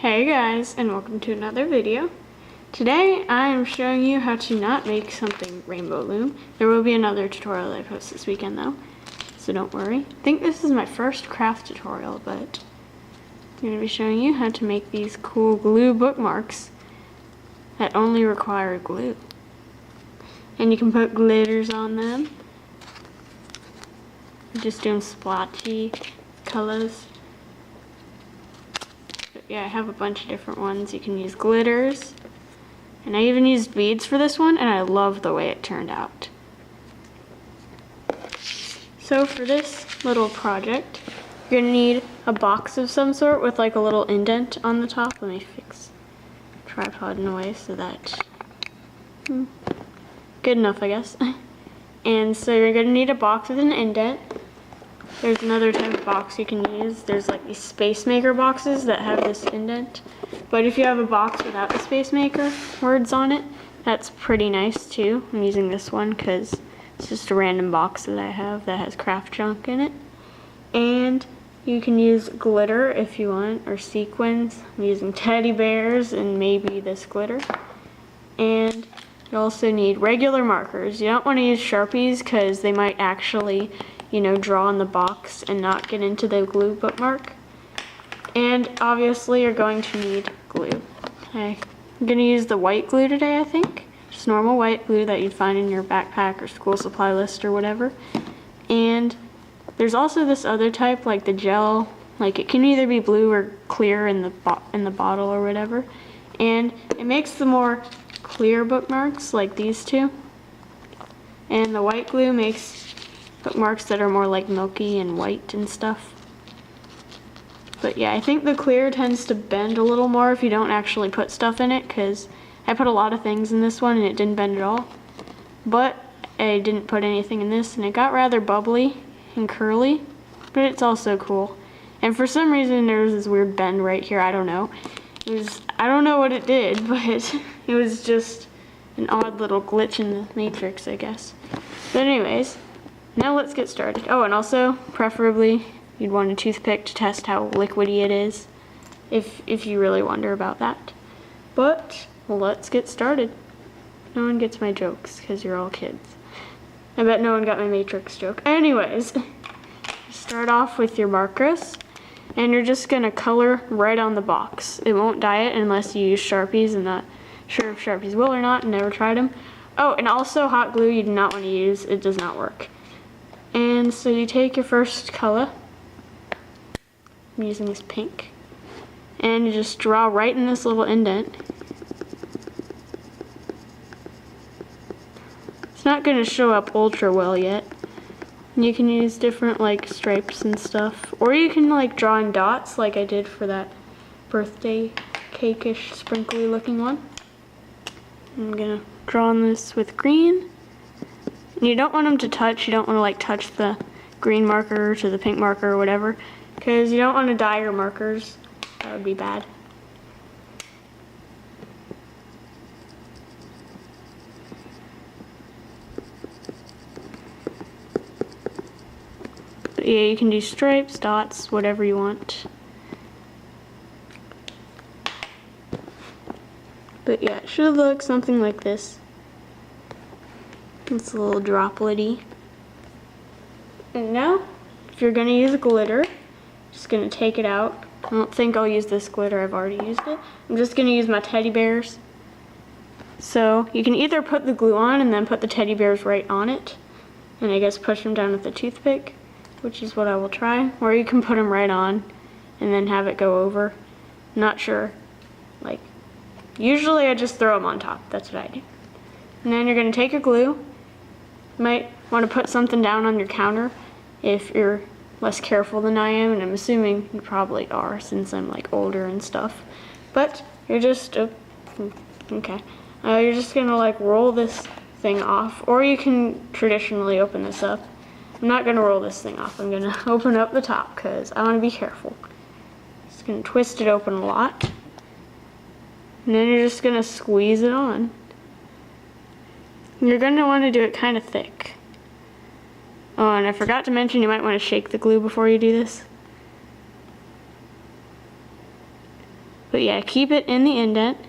Hey guys, and welcome to another video. Today I am showing you how to not make something rainbow loom. There will be another tutorial that I post this weekend though, so don't worry. I think this is my first craft tutorial, but I'm going to be showing you how to make these cool glue bookmarks that only require glue. And you can put glitters on them. I'm just doing splotchy colors. Yeah, I have a bunch of different ones. You can use glitters, and I even used beads for this one, and I love the way it turned out. So for this little project, you're gonna need a box of some sort with like a little indent on the top. Let me fix the tripod in a way so that good enough, I guess. And so you're gonna need a box with an indent. There's another type of box you can use. There's like these space maker boxes that have this indent. But if you have a box without the space maker words on it, that's pretty nice too. I'm using this one because it's just a random box that I have that has craft junk in it. And you can use glitter if you want, or sequins. I'm using teddy bears and maybe this glitter. And you also need regular markers. You don't want to use Sharpies because they might actually, draw on the box and not get into the glue bookmark. And obviously you're going to need glue. Okay. I'm going to use the white glue today, I think. Just normal white glue that you'd find in your backpack or school supply list or whatever. And there's also this other type, like the gel. Like it can either be blue or clear in the bottle or whatever. And it makes the more clear bookmarks like these two. And the white glue makes bookmarks that are more like milky and white and stuff. But yeah, I think the clear tends to bend a little more if you don't actually put stuff in it, because I put a lot of things in this one and it didn't bend at all. But I didn't put anything in this and it got rather bubbly and curly, but it's also cool. And for some reason there was this weird bend right here. I don't know. I don't know what it did, but it was just an odd little glitch in the matrix, I guess. But anyways, now let's get started. Oh, and also, preferably, you'd want a toothpick to test how liquidy it is, if you really wonder about that. But, let's get started. No one gets my jokes, because you're all kids. I bet no one got my matrix joke. Anyways, start off with your markers, and you're just going to color right on the box. It won't dye it unless you use Sharpies. I'm not sure if Sharpies will or not, never tried them. Oh, and also hot glue you do not want to use. It does not work. And so you take your first color, I'm using this pink, and you just draw right in this little indent. It's not going to show up ultra well yet. You can use different like stripes and stuff, or you can like draw in dots like I did for that birthday cake-ish sprinkly looking one. I'm going to draw on this with green. You don't want them to touch. You don't want to like touch the green marker to the pink marker or whatever, because you don't want to dye your markers. That would be bad. But yeah, you can do stripes, dots, whatever you want. But yeah, it should look something like this. It's a little droplet-y. And now, if you're going to use glitter, just going to take it out. I don't think I'll use this glitter, I've already used it. I'm just going to use my teddy bears. So, you can either put the glue on and then put the teddy bears right on it, and I guess push them down with a toothpick, which is what I will try. Or you can put them right on and then have it go over. Not sure. Like, usually I just throw them on top. That's what I do. And then you're going to take your glue. You might want to put something down on your counter if you're less careful than I am, and I'm assuming you probably are since I'm like older and stuff. But you're just, okay. You're just going to like roll this thing off, or you can traditionally open this up. I'm not going to roll this thing off. I'm going to open up the top because I want to be careful. Just going to twist it open a lot. And then you're just going to squeeze it on. You're going to want to do it kind of thick. Oh, and I forgot to mention you might want to shake the glue before you do this. But yeah, keep it in the indent.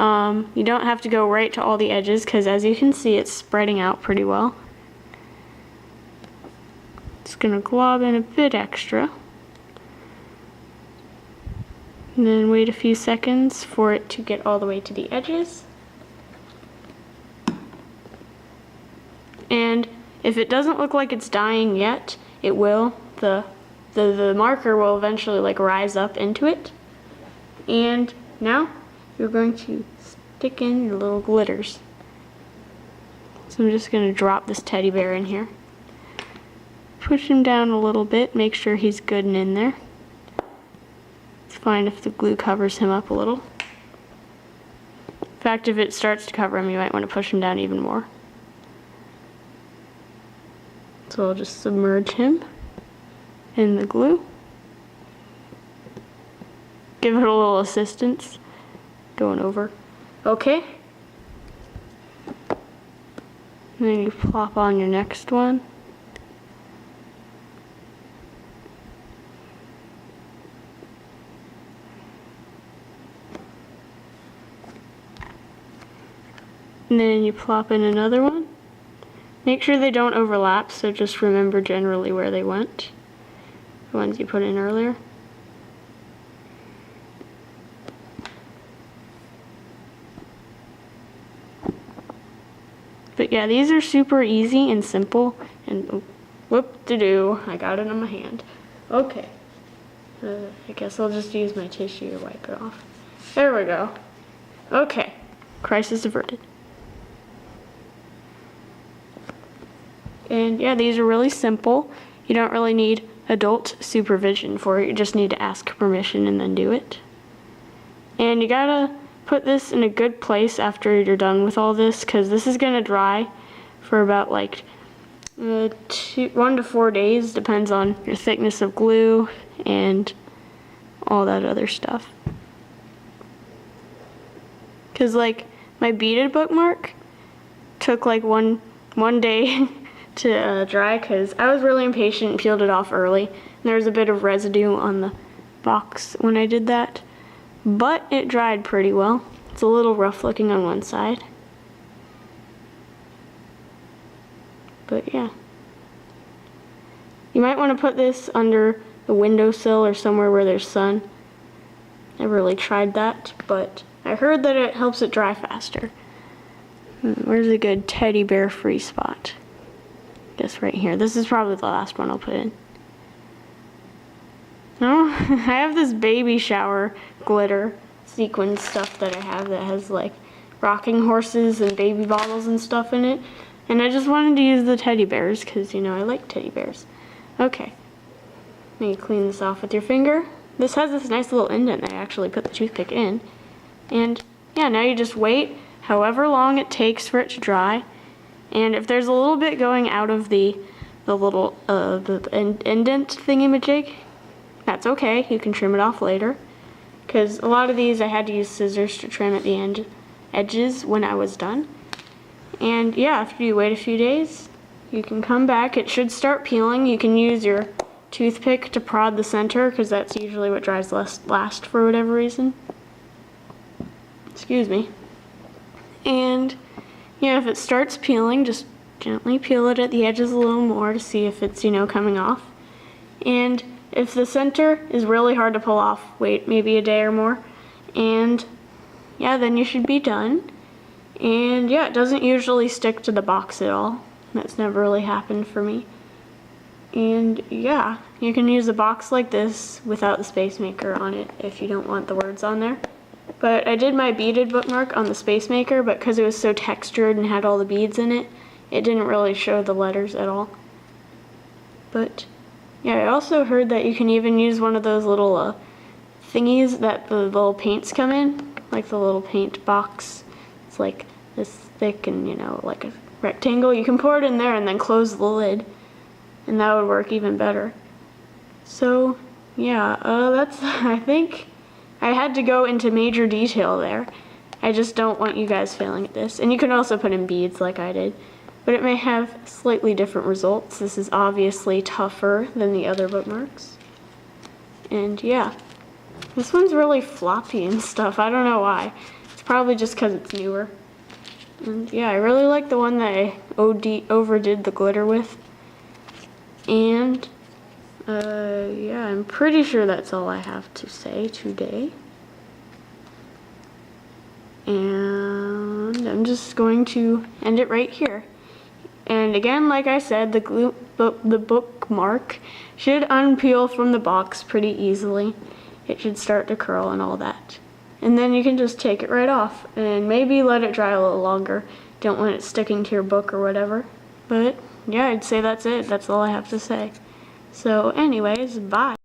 You don't have to go right to all the edges because as you can see, it's spreading out pretty well. Just gonna glob in a bit extra. And then wait a few seconds for it to get all the way to the edges. And if it doesn't look like it's dying yet, it will. The marker will eventually like rise up into it. And now you're going to stick in your little glitters. So I'm just going to drop this teddy bear in here. Push him down a little bit, make sure he's good and in there. It's fine if the glue covers him up a little. In fact, if it starts to cover him, you might want to push him down even more. So I'll just submerge him in the glue. Give it a little assistance. Going over. Okay. And then you plop on your next one. And then you plop in another one. Make sure they don't overlap, so just remember generally where they went. The ones you put in earlier. But yeah, these are super easy and simple, and whoop-de-doo, I got it on my hand. Okay, I guess I'll just use my tissue to wipe it off. There we go. Okay, crisis averted. And yeah, these are really simple. You don't really need adult supervision for it. You just need to ask permission and then do it. And you gotta put this in a good place after you're done with all this, because this is gonna dry for about like 1 to 4 days, depends on your thickness of glue and all that other stuff. Because like my beaded bookmark took like one day to dry because I was really impatient and peeled it off early. And there was a bit of residue on the box when I did that. But it dried pretty well. It's a little rough looking on one side. But yeah. You might want to put this under the windowsill or somewhere where there's sun. Never really tried that, but I heard that it helps it dry faster. Where's a good teddy bear free spot? Guess right here. This is probably the last one I'll put in. No, I have this baby shower glitter sequin stuff that I have that has like rocking horses and baby bottles and stuff in it. And I just wanted to use the teddy bears because, you know, I like teddy bears. Okay. Now you clean this off with your finger. This has this nice little indent that I actually put the toothpick in. And yeah, now you just wait however long it takes for it to dry. And if there's a little bit going out of the little indent thingy-majig, that's okay. You can trim it off later. Because a lot of these I had to use scissors to trim at the edges when I was done. And yeah, after you wait a few days, you can come back. It should start peeling. You can use your toothpick to prod the center because that's usually what dries last for whatever reason. Excuse me. And yeah, if it starts peeling, just gently peel it at the edges a little more to see if it's, you know, coming off. And if the center is really hard to pull off, wait maybe a day or more. And yeah, then you should be done. And yeah, it doesn't usually stick to the box at all. That's never really happened for me. And yeah, you can use a box like this without the space maker on it if you don't want the words on there. But I did my beaded bookmark on the space maker, but because it was so textured and had all the beads in it, it didn't really show the letters at all. But yeah, I also heard that you can even use one of those little thingies that the little paints come in, like the little paint box. It's like this thick and, you know, like a rectangle. You can pour it in there and then close the lid, and that would work even better. So yeah, that's, I think I had to go into major detail there. I just don't want you guys failing at this. And you can also put in beads like I did, but it may have slightly different results. This is obviously tougher than the other bookmarks. And yeah, This one's really floppy and stuff. I don't know why. It's probably just because it's newer. And yeah, I really like the one that I overdid the glitter with. And yeah, I'm pretty sure that's all I have to say today. And I'm just going to end it right here. And again, like I said, the bookmark should unpeel from the box pretty easily. It should start to curl and all that. And then you can just take it right off and maybe let it dry a little longer. Don't want it sticking to your book or whatever. But yeah, I'd say that's it. That's all I have to say. So anyways, bye.